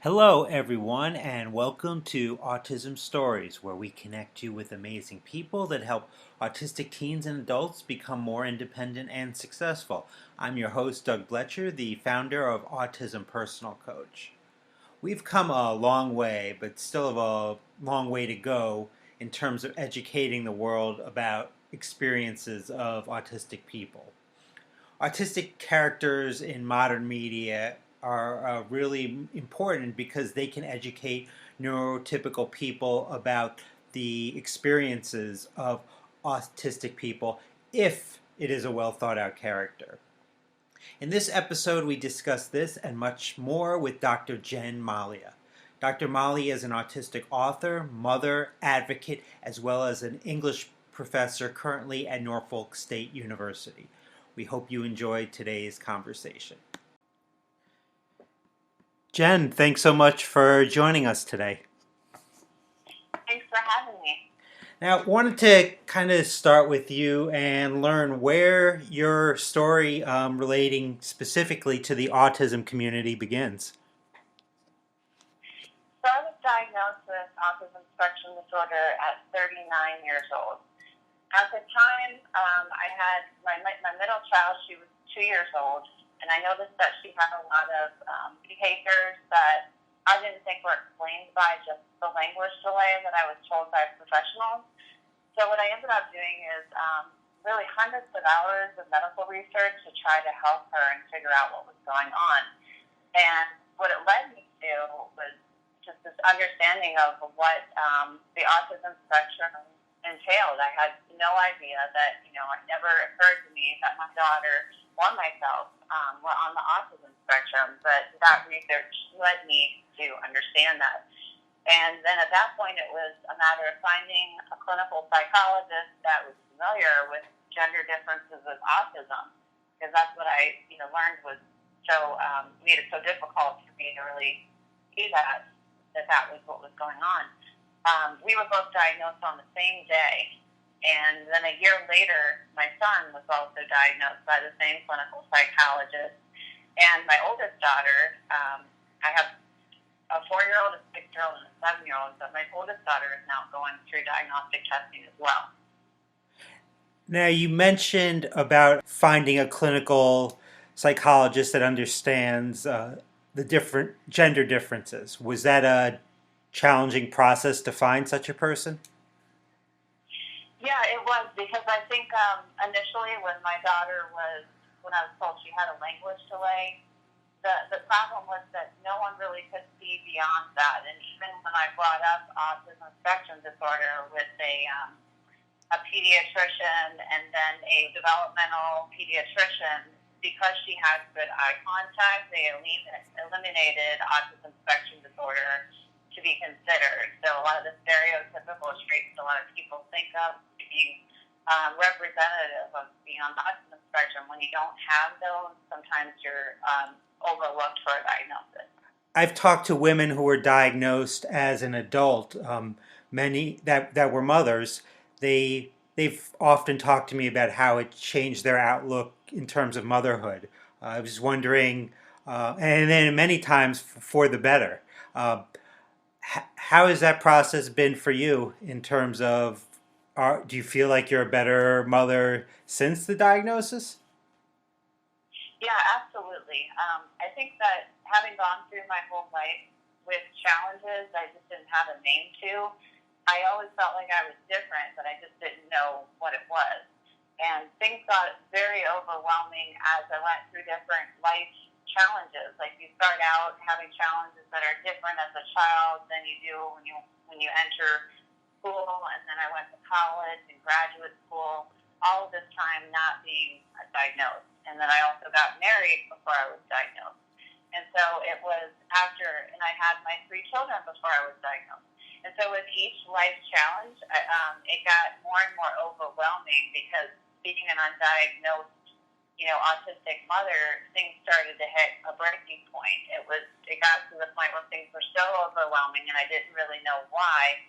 Hello, everyone, and welcome to Autism Stories, where we connect you with amazing people that help autistic teens and adults become more independent and successful. I'm your host, Doug Bletcher, the founder of Autism Personal Coach. We've come a long way, but still have a long way to go in terms of educating the world about experiences of autistic people. Autistic characters in modern media are really important because they can educate neurotypical people about the experiences of autistic people if it is a well thought out character. In this episode, we discuss this and much more with Dr. Jen Malia. Dr. Malia is an autistic author, mother, advocate, as well as an English professor currently at Norfolk State University. We hope you enjoyed today's conversation. Jen, thanks so much for joining us today. Thanks for having me. Now, I wanted to kind of start with you and learn where your story relating specifically to the autism community begins. So I was diagnosed with autism spectrum disorder at 39 years old. At the time, I had my middle child. She was 2 years old, and I noticed that she had a lot of behaviors that I didn't think were explained by just the language delay that I was told by professionals. So what I ended up doing is really hundreds of hours of medical research to try to help her and figure out what was going on. And what it led me to was just this understanding of what the autism spectrum entailed. I had no idea that, it never occurred to me that my daughter or myself were on the autism spectrum, but that research led me to understand that. And then at that point, it was a matter of finding a clinical psychologist that was familiar with gender differences with autism, because that's what I learned was so made it so difficult for me to really see that was what was going on. We were both diagnosed on the same day, and then a year later, my son was also diagnosed by the same clinical psychologist. And my oldest daughter, I have a 4-year-old, a 6-year-old, and a 7-year-old, but my oldest daughter is now going through diagnostic testing as well. Now, you mentioned about finding a clinical psychologist that understands the different gender differences. Was that a challenging process to find such a person? Yeah, it was, because I think initially when I was told she had a language delay, the problem was that no one really could see beyond that. And even when I brought up autism spectrum disorder with a pediatrician and then a developmental pediatrician, because she had good eye contact, they eliminated autism spectrum disorder to be considered. So a lot of the stereotypical traits a lot of people think of being representative of being on the autism spectrum. When you don't have those, sometimes you're overlooked for a diagnosis. I've talked to women who were diagnosed as an adult, many that were mothers. They've often talked to me about how it changed their outlook in terms of motherhood. I was wondering, and then many times for the better. How has that process been for you in terms of, do you feel like you're a better mother since the diagnosis? Yeah, absolutely. I think that having gone through my whole life with challenges I just didn't have a name to, I always felt like I was different, but I just didn't know what it was. And things got very overwhelming as I went through different life challenges. Like, you start out having challenges that are different as a child than you do when you enter school, and then I went to college and graduate school, all of this time not being diagnosed. And then I also got married before I was diagnosed. And so it was after, and I had my 3 children before I was diagnosed. And so with each life challenge, it got more and more overwhelming, because being an undiagnosed autistic mother, things started to hit a breaking point. It got to the point where things were so overwhelming, and I didn't really know why.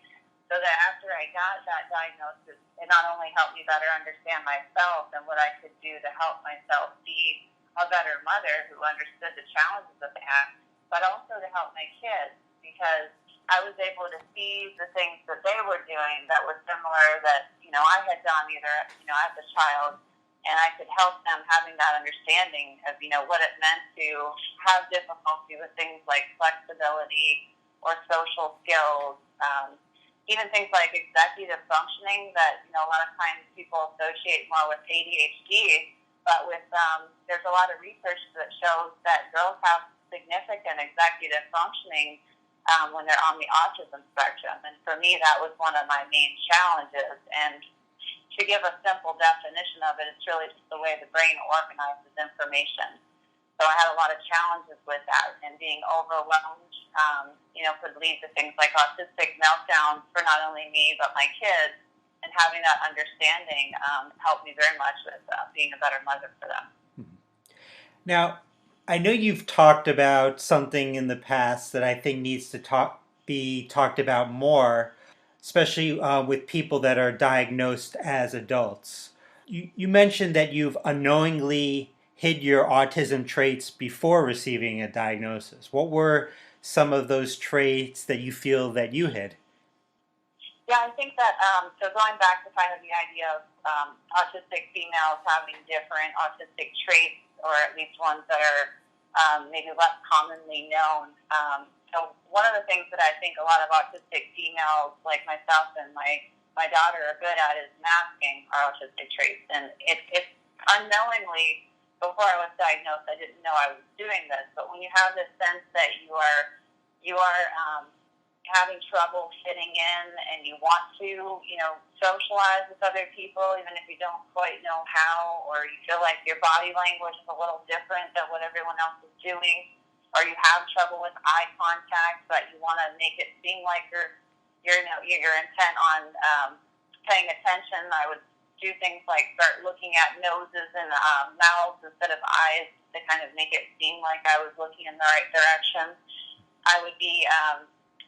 So that after I got that diagnosis, it not only helped me better understand myself and what I could do to help myself be a better mother who understood the challenges that I had, but also to help my kids, because I was able to see the things that they were doing that were similar that, I had done either, as a child, and I could help them having that understanding of, what it meant to have difficulty with things like flexibility or social skills, even things like executive functioning that, a lot of times people associate more with ADHD, but with, there's a lot of research that shows that girls have significant executive functioning when they're on the autism spectrum. And for me, that was one of my main challenges. And to give a simple definition of it, it's really just the way the brain organizes information. So I had a lot of challenges with that, and being overwhelmed, could lead to things like autistic meltdowns for not only me, but my kids. And having that understanding helped me very much with being a better mother for them. Now, I know you've talked about something in the past that I think needs to be talked about more, especially with people that are diagnosed as adults. You mentioned that you've unknowingly hid your autism traits before receiving a diagnosis. What were some of those traits that you feel that you hid? Yeah, I think that, so going back to kind of the idea of autistic females having different autistic traits, or at least ones that are maybe less commonly known. So one of the things that I think a lot of autistic females, like myself and my daughter, are good at is masking our autistic traits. And it's unknowingly, before I was diagnosed, I didn't know I was doing this. But when you have this sense that you are having trouble fitting in, and you want to, socialize with other people, even if you don't quite know how, or you feel like your body language is a little different than what everyone else is doing, or you have trouble with eye contact, but you want to make it seem like you're intent on paying attention. I would do things like start looking at noses and mouths instead of eyes to kind of make it seem like I was looking in the right direction. I would be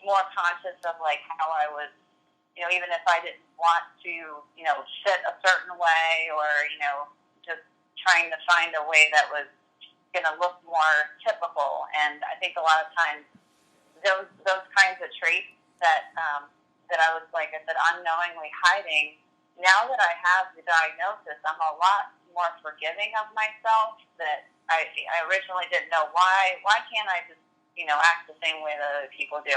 more conscious of like how I was, even if I didn't want to, sit a certain way, or, just trying to find a way that was going to look more typical. And I think a lot of times those kinds of traits that I was, like I said, unknowingly hiding, now that I have the diagnosis, I'm a lot more forgiving of myself, that I originally didn't know why can't I just, act the same way that other people do.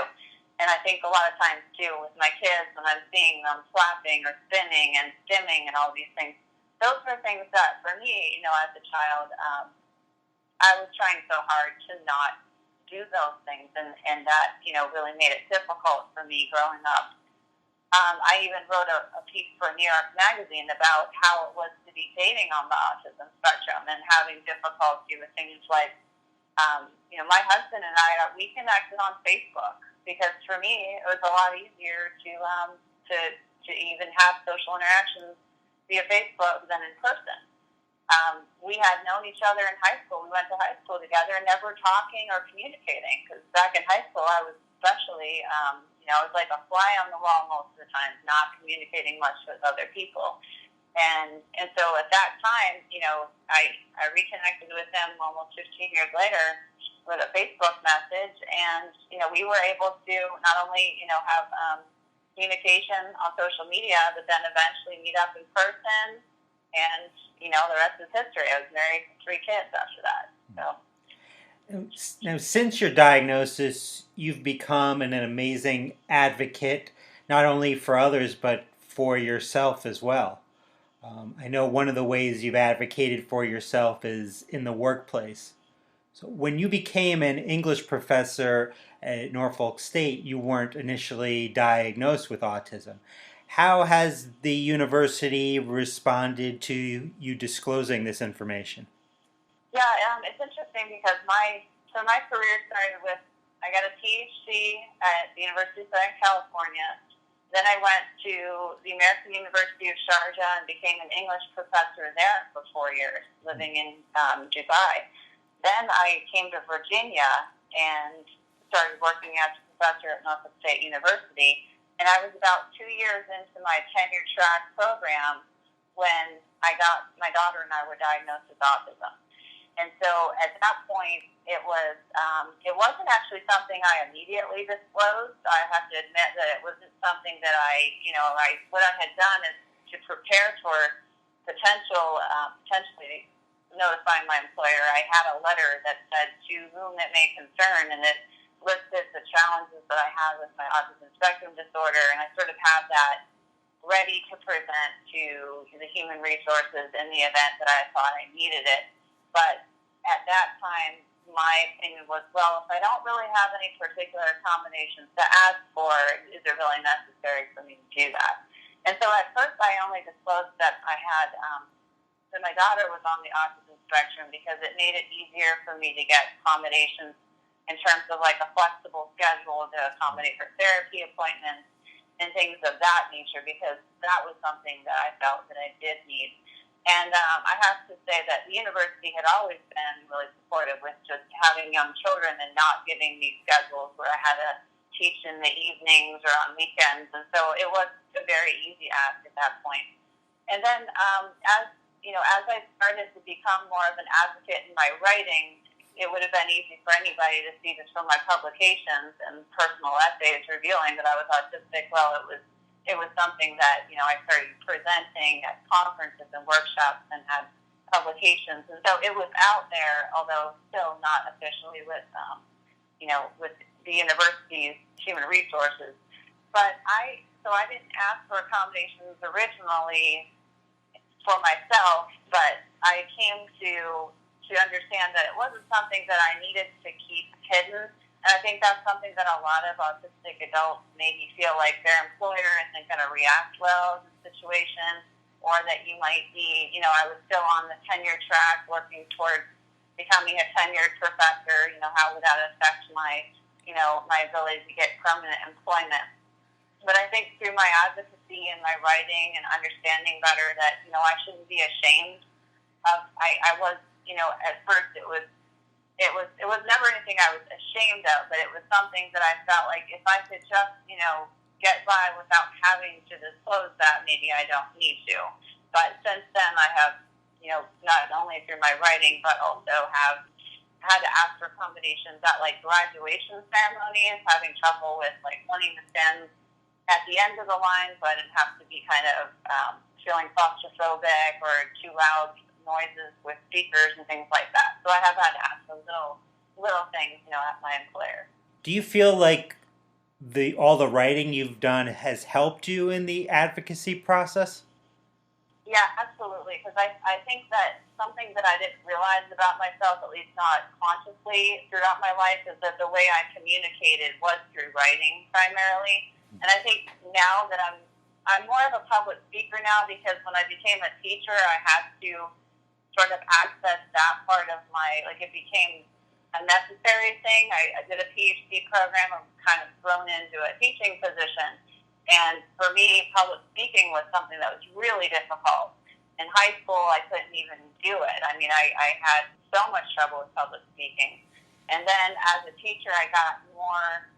And I think a lot of times, too, with my kids, when I'm seeing them flapping or spinning and stimming and all these things, those are things that, for me, as a child, I was trying so hard to not do those things, and that, really made it difficult for me growing up. I even wrote a piece for New York Magazine about how it was to be dating on the autism spectrum and having difficulty with things like, my husband and I, we connected on Facebook, because for me it was a lot easier to even have social interactions via Facebook than in person. We had known each other in high school. We went to high school together, and never talking or communicating, because back in high school I was especially, I was like a fly on the wall most of the time, not communicating much with other people. And so at that time, I reconnected with him almost 15 years later with a Facebook message, and, we were able to not only, have communication on social media, but then eventually meet up in person, and, the rest is history. I was married with 3 kids after that, so. Now, since your diagnosis, you've become an amazing advocate, not only for others, but for yourself as well. I know one of the ways you've advocated for yourself is in the workplace. So when you became an English professor at Norfolk State, you weren't initially diagnosed with autism. How has the university responded to you disclosing this information? Yeah, it's interesting because my career started with, I got a PhD at the University of Southern California. Then I went to the American University of Sharjah and became an English professor there for 4 years, living in Dubai. Then I came to Virginia and started working as a professor at Norfolk State University. And I was about 2 years into my tenure track program when my daughter and I were diagnosed with autism. And so at that point, it wasn't actually something I immediately disclosed. I have to admit that it wasn't something that what I had done is to prepare for potentially notifying my employer. I had a letter that said to whom it may concern, and it listed the challenges that I had with my autism spectrum disorder, and I sort of had that ready to present to the human resources in the event that I thought I needed it. But at that time, my opinion was, well, if I don't really have any particular accommodations to ask for, is it really necessary for me to do that? And so at first I only disclosed that I had, that my daughter was on the autism spectrum because it made it easier for me to get accommodations in terms of like a flexible schedule to accommodate her therapy appointments and things of that nature, because that was something that I felt that I did need. And I have to say that the university had always been really supportive with just having young children and not giving these schedules where I had to teach in the evenings or on weekends. And so it was a very easy ask at that point. And then as I started to become more of an advocate in my writing, it would have been easy for anybody to see this from my publications and personal essays revealing that I was autistic. Well, it was something that, I started presenting at conferences and workshops and had publications. And so it was out there, although still not officially with the university's human resources. But I didn't ask for accommodations originally for myself, but I came to understand that it wasn't something that I needed to keep hidden. And I think that's something that a lot of autistic adults maybe feel like their employer isn't going to react well to the situation, or that you might be, I was still on the tenure track working towards becoming a tenured professor. How would that affect my ability to get permanent employment? But I think through my advocacy and my writing and understanding better that, I shouldn't be ashamed of, I was, at first it was never anything I was ashamed of, but it was something that I felt like if I could just, get by without having to disclose that, maybe I don't need to. But since then I have, not only through my writing, but also have had to ask for accommodations at like graduation ceremonies, having trouble with like wanting to stand at the end of the line so I didn't have to be kind of feeling claustrophobic or too loud noises with speakers and things like that. So I have had to ask those little things, at my employer. Do you feel like all the writing you've done has helped you in the advocacy process? Yeah, absolutely. Because I think that something that I didn't realize about myself, at least not consciously throughout my life, is that the way I communicated was through writing primarily. And I think now that I'm more of a public speaker now, because when I became a teacher, I had to sort of access that part of it became a necessary thing. I did a PhD program. I'm kind of thrown into a teaching position. And for me, public speaking was something that was really difficult. In high school, I couldn't even do it. I mean, I had so much trouble with public speaking. And then as a teacher, I got more,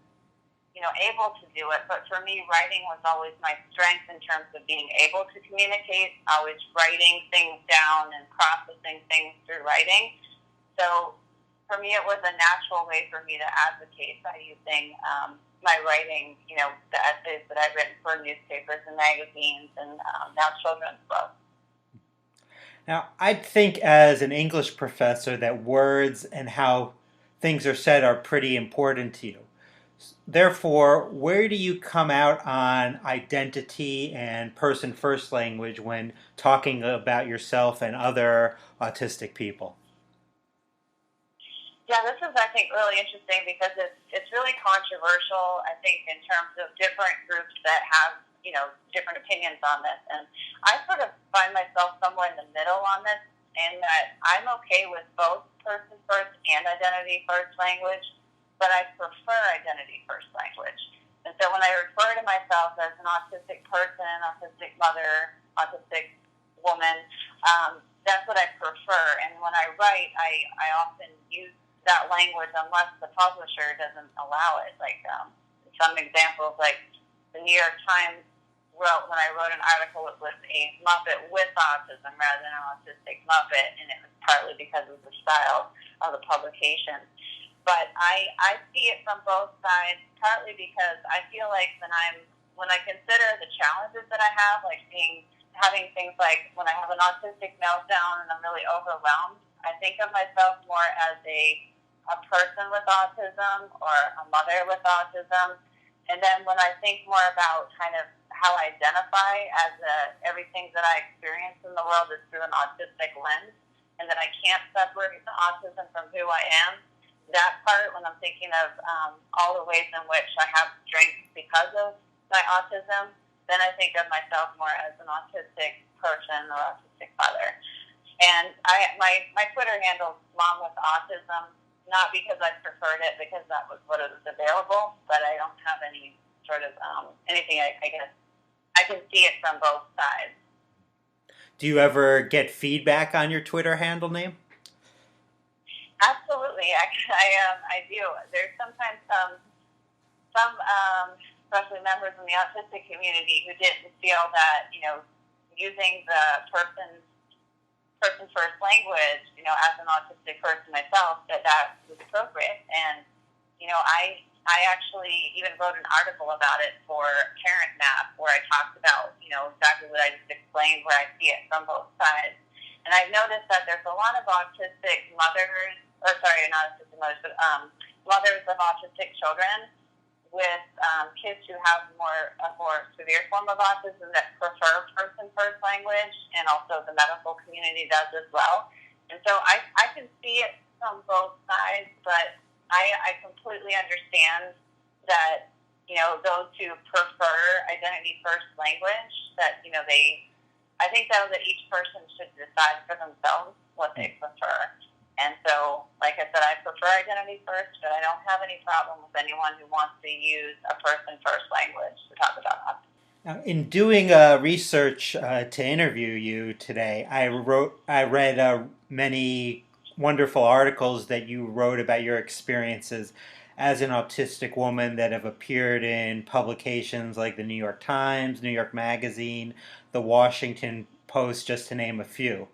able to do it. But for me, writing was always my strength in terms of being able to communicate, always writing things down and processing things through writing. So for me, it was a natural way for me to advocate by using my writing, the essays that I've written for newspapers and magazines and now children's books. Now, I think as an English professor that words and how things are said are pretty important to you. Therefore, where do you come out on identity and person first language when talking about yourself and other autistic people? Yeah, this is, I think, really interesting because it's really controversial, I think, in terms of different groups that have, different opinions on this. And I sort of find myself somewhere in the middle on this, in that I'm okay with both person first and identity first language, but I prefer identity first language. And so when I refer to myself as an autistic person, autistic mother, autistic woman, that's what I prefer. And when I write, I often use that language unless the publisher doesn't allow it. Like some examples, like the New York Times when I wrote an article, it was a Muppet with autism rather than an autistic Muppet, and it was partly because of the style of the publication. But I see it from both sides, partly because I feel like when I consider the challenges that I have, like having things like when I have an autistic meltdown and I'm really overwhelmed, I think of myself more as a person with autism or a mother with autism. And then when I think more about kind of how I identify as everything that I experience in the world is through an autistic lens, and that I can't separate the autism from who I am, that part, when I'm thinking of all the ways in which I have strengths because of my autism, then I think of myself more as an autistic person or autistic mother. And my Twitter handle is Mom with Autism, not because I preferred it, because that was what was available, but I don't have any sort of anything. I guess I can see it from both sides. Do you ever get feedback on your Twitter handle name? Absolutely, I do. There's sometimes some especially members in the autistic community who didn't feel that using the person first language, as an autistic person myself, that was appropriate. And I actually even wrote an article about it for Parent Map, where I talked about exactly what I just explained, where I see it from both sides. And I've noticed that there's a lot of autistic mothers, or sorry, not autistic mothers, but mothers of autistic children with kids who have a more severe form of autism that prefer person first language, and also the medical community does as well. And so I can see it from both sides, but I completely understand that those who prefer identity first language, that I think though that each person should decide for themselves what they prefer. And so, like I said, I prefer identity first, but I don't have any problem with anyone who wants to use a person first language to talk about autism. Now, in doing research to interview you today, I read many wonderful articles that you wrote about your experiences as an autistic woman that have appeared in publications like the New York Times, New York Magazine, the Washington Post, just to name a few.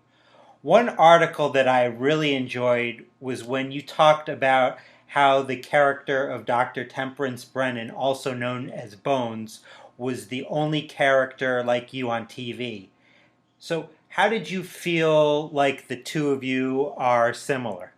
One article that I really enjoyed was when you talked about how the character of Dr. Temperance Brennan, also known as Bones, was the only character like you on TV. So how did you feel like the two of you are similar?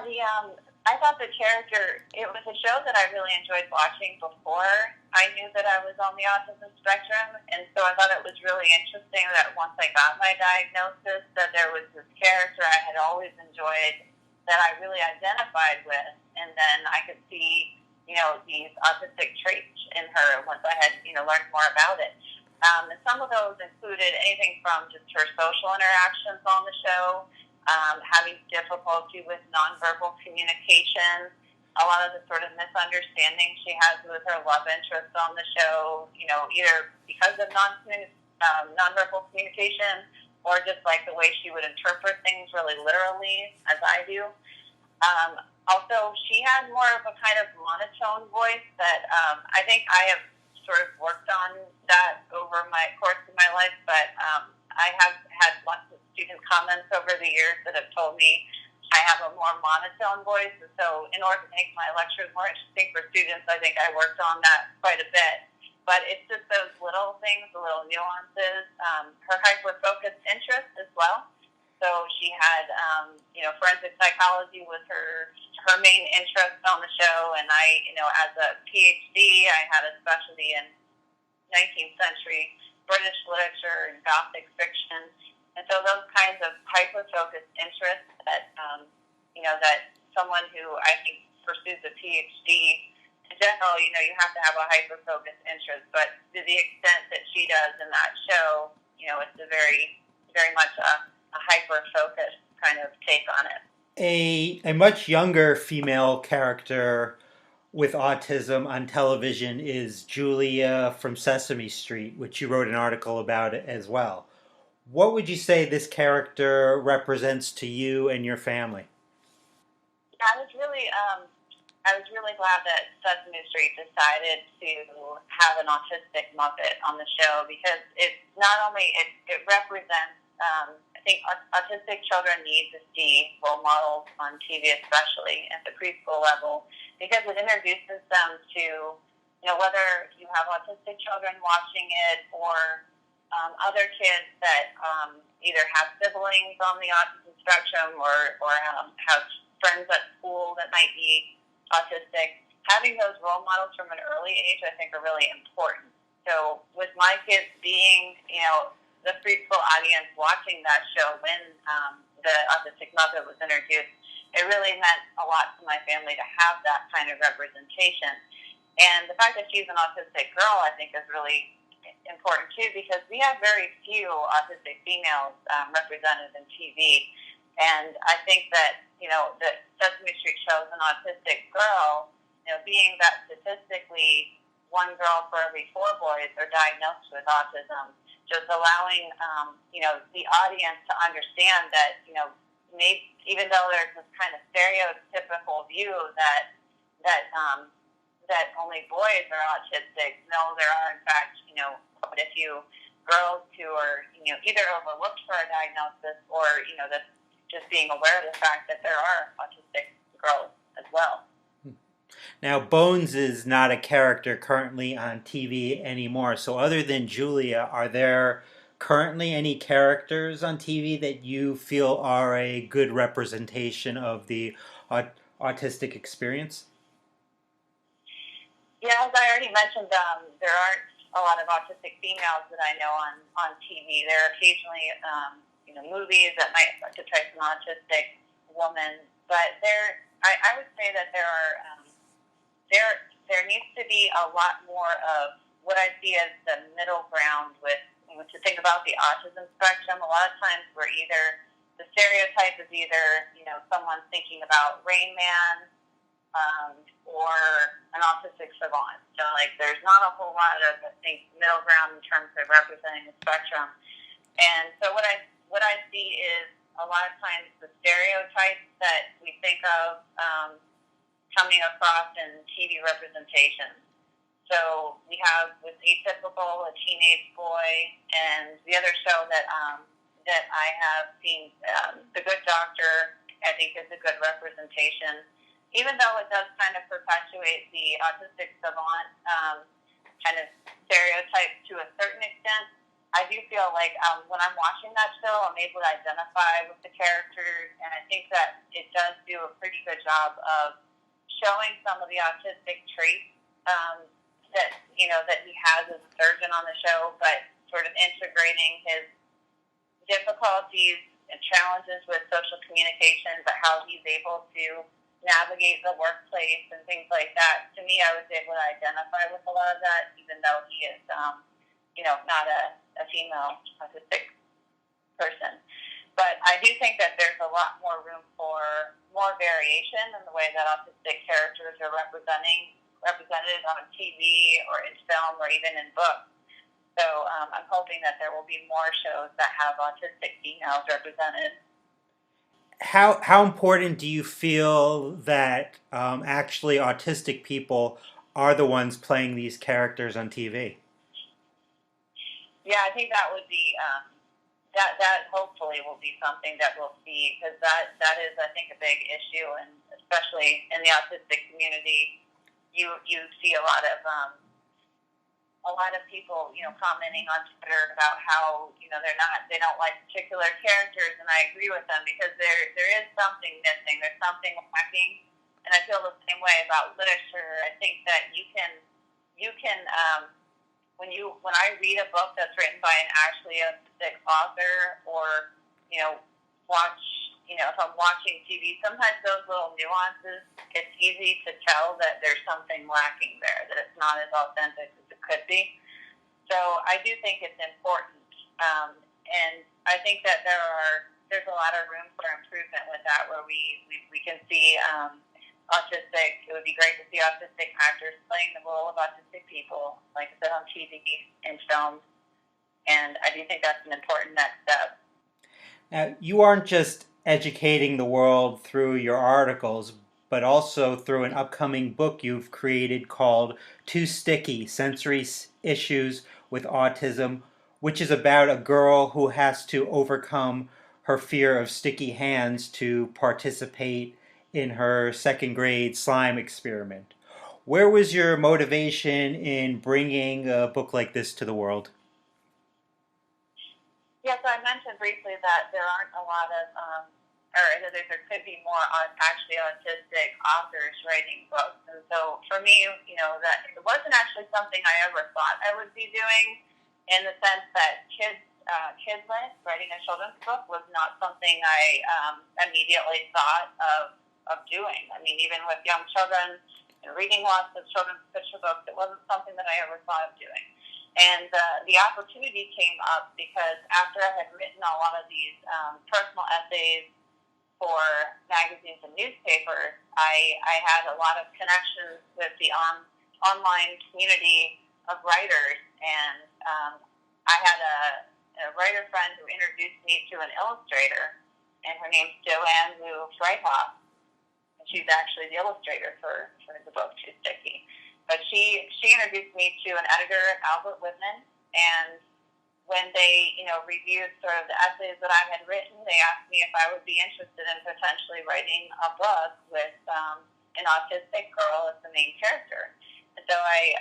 Yeah, I thought the character, it was a show that I really enjoyed watching before I knew that I was on the autism spectrum, and so I thought it was really interesting that once I got my diagnosis, that there was this character I had always enjoyed that I really identified with, and then I could see, these autistic traits in her once I had, learned more about it. And some of those included anything from just her social interactions on the show, having difficulty with nonverbal communication, a lot of the sort of misunderstanding she has with her love interest on the show, either because of nonverbal communication or just like the way she would interpret things really literally, as I do. Also, she had more of a kind of monotone voice that I think I have sort of worked on that over my course of my life, but I have had lots of student comments over the years that have told me I have a more monotone voice, and so in order to make my lectures more interesting for students, I think I worked on that quite a bit. But it's just those little things, the little nuances, her hyper-focused interest as well. So she had, forensic psychology was her main interest on the show, and I, as a PhD, I had a specialty in 19th century British literature and Gothic fiction. And so those kinds of hyper-focused interests that, that someone who I think pursues a PhD, in general, you have to have a hyper-focused interest. But to the extent that she does in that show, it's a very, very much a hyper-focused kind of take on it. A much younger female character with autism on television is Julia from Sesame Street, which you wrote an article about it as well. What would you say this character represents to you and your family? Yeah, it's really I was really glad that Sesame Street decided to have an autistic Muppet on the show because it not only it represents. I think autistic children need to see role models on TV, especially at the preschool level, because it introduces them to, whether you have autistic children watching it or other kids that either have siblings on the autism spectrum or have friends at school that might be autistic. Having those role models from an early age, I think, are really important. So with my kids being, the preschool audience watching that show when the Autistic Muppet was introduced, it really meant a lot to my family to have that kind of representation. And the fact that she's an autistic girl, I think, is really important too, because we have very few autistic females represented in TV. And I think that, that Sesame Street shows an autistic girl, being that statistically one girl for every 4 boys are diagnosed with autism, just allowing, the audience to understand that, maybe, even though there's this kind of stereotypical view that only boys are autistic, no, there are, in fact, quite a few girls who are, either overlooked for a diagnosis or, that's just being aware of the fact that there are autistic girls as well. Now, Bones is not a character currently on TV anymore. So other than Julia, are there currently any characters on TV that you feel are a good representation of the autistic experience? Yeah, as I already mentioned, there aren't a lot of autistic females that I know on TV. There are occasionally, movies that might depict an autistic woman, but I would say that there needs to be a lot more of what I see as the middle ground with, to think about the autism spectrum. A lot of times the stereotype is either, someone thinking about Rain Man, or an autistic savant. So, there's not a whole lot of, I think, middle ground in terms of representing the spectrum. And so what I see is a lot of times the stereotypes that we think of coming across in TV representations. So we have with Atypical, a teenage boy, and the other show that I have seen, The Good Doctor, I think is a good representation. Even though it does kind of perpetuate the autistic savant kind of stereotype to a certain extent, I do feel like when I'm watching that show, I'm able to identify with the characters, and I think that it does do a pretty good job of showing some of the autistic traits that he has as a surgeon on the show, but sort of integrating his difficulties and challenges with social communication, but how he's able to navigate the workplace and things like that. To me, I was able to identify with a lot of that, even though he is, not a female autistic person. But I do think that there's a lot more room for more variation in the way that autistic characters are represented on TV or in film or even in books. So I'm hoping that there will be more shows that have autistic females represented. How important do you feel that actually autistic people are the ones playing these characters on TV? Yeah, I think that would be that hopefully will be something that we'll see, because that is, I think, a big issue, and especially in the autistic community, you see a lot of people, commenting on Twitter about how, they don't like particular characters, and I agree with them, because there is something missing, there's something lacking, and I feel the same way about literature. I think that you can when I read a book that's written by an actually autistic author, or watch, if I'm watching TV, sometimes those little nuances, it's easy to tell that there's something lacking there, that it's not as authentic as it could be. So I do think it's important, and I think that there's a lot of room for improvement with that, where we can see autistic. It would be great to see autistic actors playing the role of autistic people, like I said, on TV and films, and I do think that's an important next step. Now, you aren't just educating the world through your articles, but also through an upcoming book you've created called Too Sticky: Sensory Issues with Autism, which is about a girl who has to overcome her fear of sticky hands to participate in her second grade slime experiment. Where was your motivation in bringing a book like this to the world? Yeah, so I mentioned briefly that there aren't a lot of, or that there could be more actually autistic authors writing books. And so for me, that it wasn't actually something I ever thought I would be doing, in the sense that kids writing a children's book was not something I immediately thought of doing. I mean, even with young children and reading lots of children's picture books, it wasn't something that I ever thought of doing. And the opportunity came up because after I had written a lot of these personal essays for magazines and newspapers, I had a lot of connections with the online community of writers, and I had a writer friend who introduced me to an illustrator, and her name's Joanne Lou Freithoff, and she's actually the illustrator for the book Too Sticky. But she introduced me to an editor, Albert Whitman, and when they reviewed sort of the essays that I had written, they asked me if I would be interested in potentially writing a book with an autistic girl as the main character. And so I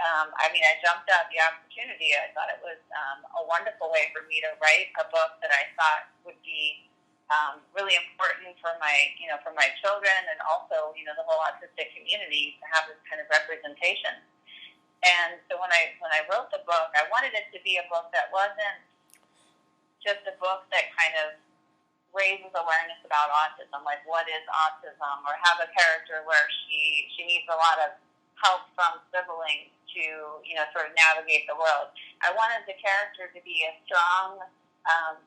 jumped at the opportunity. I thought it was a wonderful way for me to write a book that I thought would be really important for my children, and also the whole autistic community to have this kind of representation. And so when I wrote the book, I wanted it to be a book that wasn't just a book that kind of raises awareness about autism, like what is autism, or have a character where she needs a lot of help from siblings to sort of navigate the world. I wanted the character to be a strong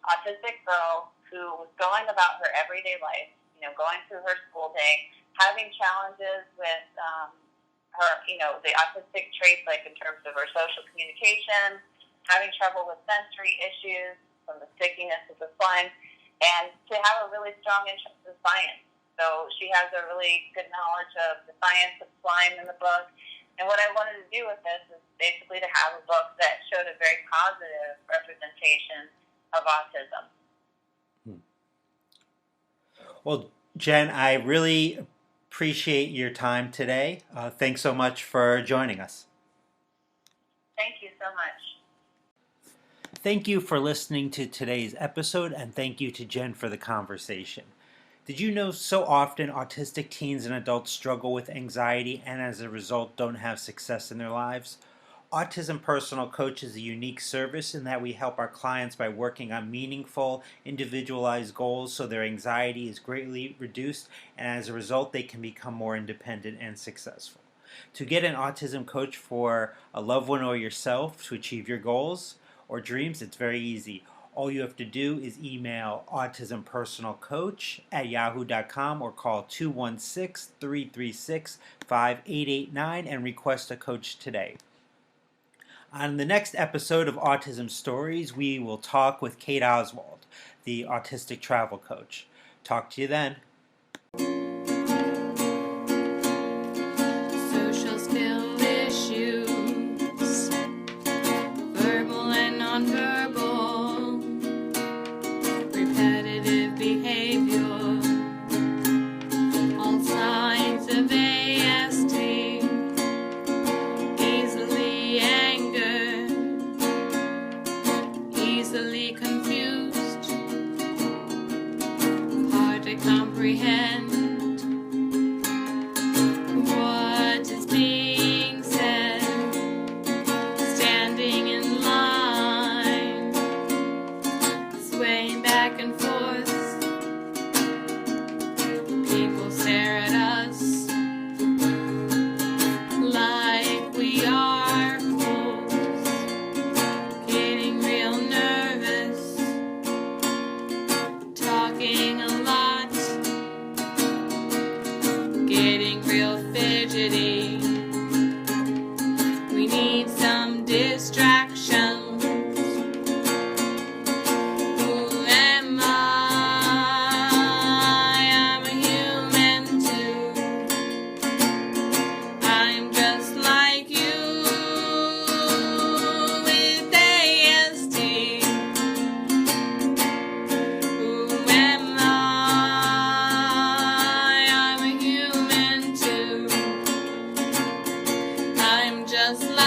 autistic girl who was going about her everyday life, going through her school day, having challenges with her, the autistic traits, like in terms of her social communication, having trouble with sensory issues from the stickiness of the slime, and to have a really strong interest in science. So she has a really good knowledge of the science of slime in the book. And what I wanted to do with this is basically to have a book that showed a very positive representation of autism. Well, Jen, I really appreciate your time today. Thanks so much for joining us. Thank you so much. Thank you for listening to today's episode, and thank you to Jen for the conversation. Did you know so often autistic teens and adults struggle with anxiety and as a result don't have success in their lives? Autism Personal Coach is a unique service in that we help our clients by working on meaningful, individualized goals so their anxiety is greatly reduced, and as a result they can become more independent and successful. To get an autism coach for a loved one or yourself to achieve your goals or dreams, it's very easy. All you have to do is email autismpersonalcoach@yahoo.com or call 216-336-5889 and request a coach today. On the next episode of Autism Stories, we will talk with Kate Oswald, the autistic travel coach. Talk to you then. Social skill issues, verbal and nonverbal, repetitive behavior, all signs of ASD, easily angered, easily confused, hard to comprehend. just